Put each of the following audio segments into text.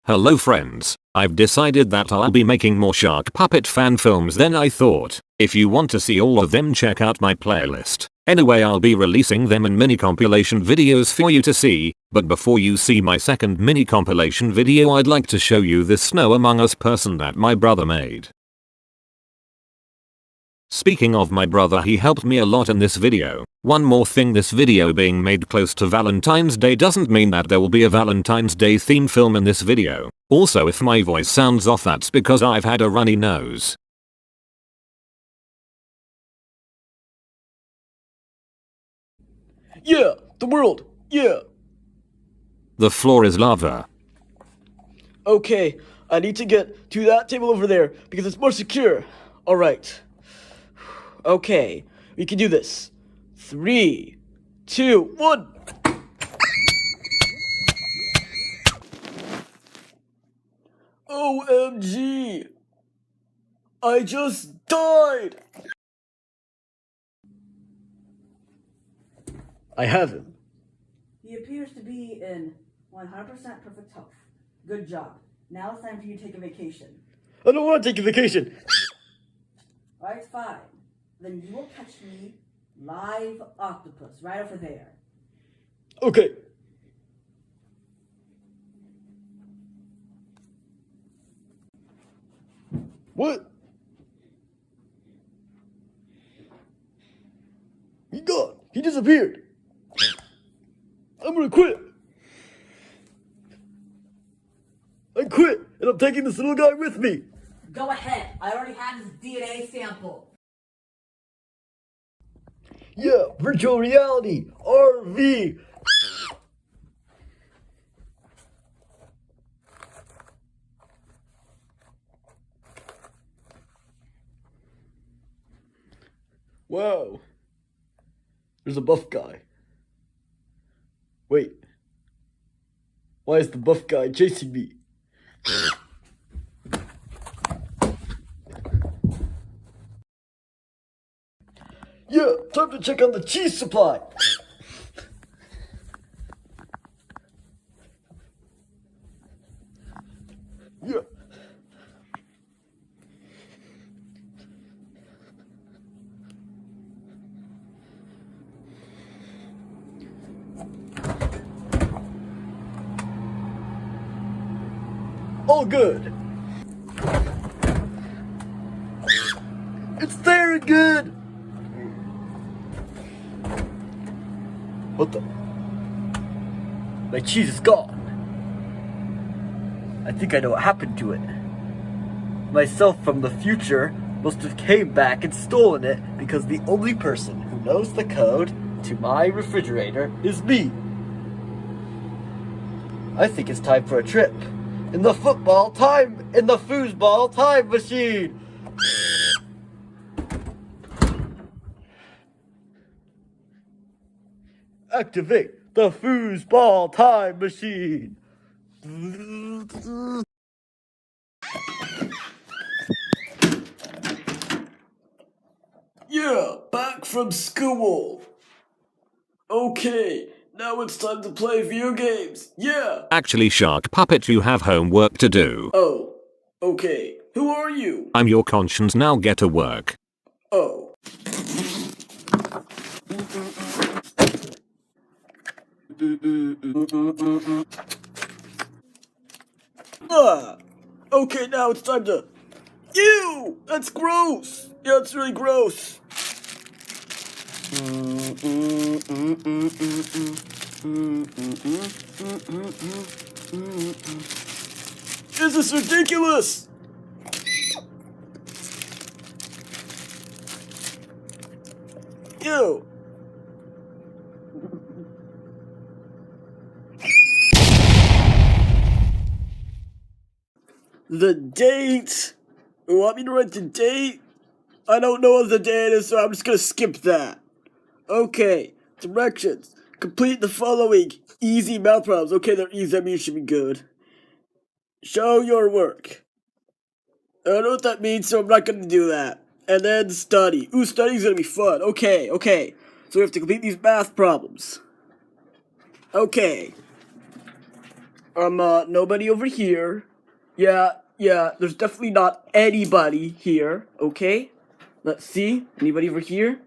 Hello friends, I've decided that I'll be making more shark puppet fan films than I thought. If you want to see all of them, check out my playlist. Anyway, I'll be releasing them in mini compilation videos for you to see, but before you see my second mini compilation video, I'd like to show you this Snow Among Us person that my brother made. Speaking of my brother, he helped me a lot in this video. One more thing, this video being made close to Valentine's Day doesn't mean that there will be a Valentine's Day themed film in this video. Also, if my voice sounds off, that's because I've had a runny nose. Yeah, the world, yeah. The floor is lava. Okay, I need to get to that table over there because it's more secure. Alright. Okay, we can do this. 3, 2, 1. OMG! I just died! I have him. He appears to be in 100% perfect health. Good job. Now it's time for you to take a vacation. I don't want to take a vacation. Alright, fine. Then you will catch me live octopus right over there. Okay. What? He gone. He disappeared. I'm gonna quit. I quit, and I'm taking this little guy with me. Go ahead. I already have his DNA sample. Yeah, virtual reality, RV. Wow. There's a buff guy. Wait. Why is the buff guy chasing me? Yeah, time to check on the cheese supply. Yeah. All good. It's there and good. What the? My cheese is gone. I think I know what happened to it. Myself from the future must have came back and stolen it because the only person who knows the code to my refrigerator is me. I think it's time for a trip in the foosball time machine. Activate the foosball time machine. Yeah, back from school. Okay, now it's time to play video games. Yeah. Actually, Shark Puppet, you have homework to do. Oh, okay. Who are you? I'm your conscience, now get to work. Oh. Okay, now it's time to... Ew! That's gross! Yeah, it's really gross. This is ridiculous! Ew! The date? You want me to write the date? I don't know what the date is, so I'm just gonna skip that. Okay, directions. Complete the following easy math problems. Okay, they're easy, I mean it should be good. Show your work. I don't know what that means, so I'm not gonna do that. And then study. Ooh, studying's gonna be fun. Okay. So we have to complete these math problems. Okay. Nobody over here. Yeah, there's definitely not anybody here, okay? Let's see. Anybody over here?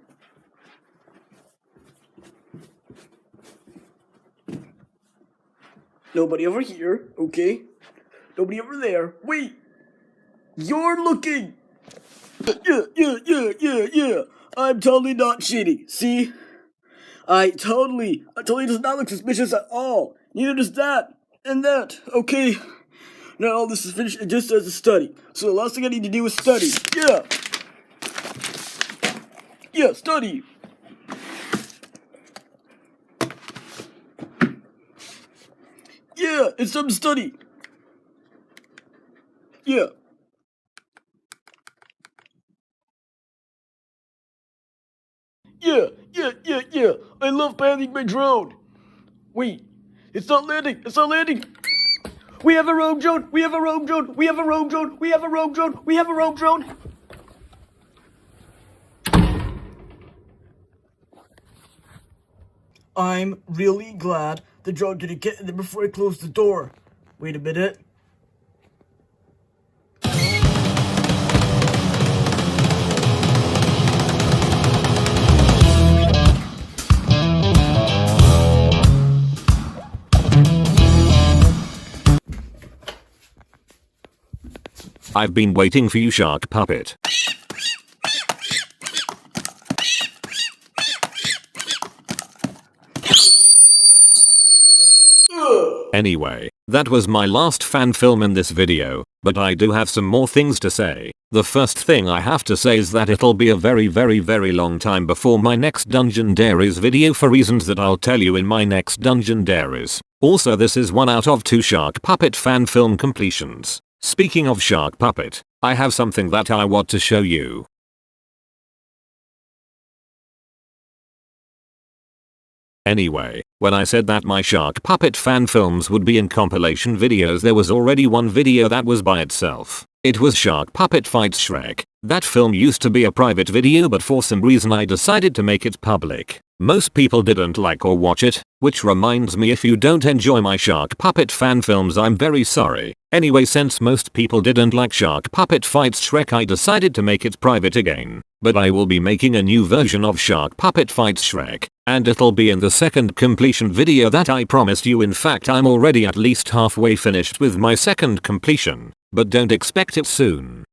Nobody over here, okay? Nobody over there. Wait! You're looking! Yeah. I'm totally not cheating, see? I totally does not look suspicious at all. Neither does that. And that, okay? Now all this is finished, it just as a study. So the last thing I need to do is study. Yeah, study. Yeah, it's time to study. Yeah. Yeah. I love piloting my drone. Wait, it's not landing. We have a rogue drone. We have a rogue drone. I'm really glad the drone didn't get in there before I closed the door. Wait a minute. I've been waiting for you, Shark Puppet. Anyway, that was my last fan film in this video, but I do have some more things to say. The first thing I have to say is that it'll be a very long time before my next Dungeon Diaries video for reasons that I'll tell you in my next Dungeon Diaries. Also, this is 1 out of 2 Shark Puppet fan film completions. Speaking of Shark Puppet, I have something that I want to show you. Anyway, when I said that my Shark Puppet fan films would be in compilation videos, there was already one video that was by itself. It was Shark Puppet Fights Shrek. That film used to be a private video, but for some reason I decided to make it public. Most people didn't like or watch it, which reminds me, if you don't enjoy my Shark Puppet fan films, I'm very sorry. Anyway, since most people didn't like Shark Puppet Fights Shrek, I decided to make it private again. But I will be making a new version of Shark Puppet Fights Shrek, and it'll be in the second completion video that I promised you. In fact, I'm already at least halfway finished with my second completion, but don't expect it soon.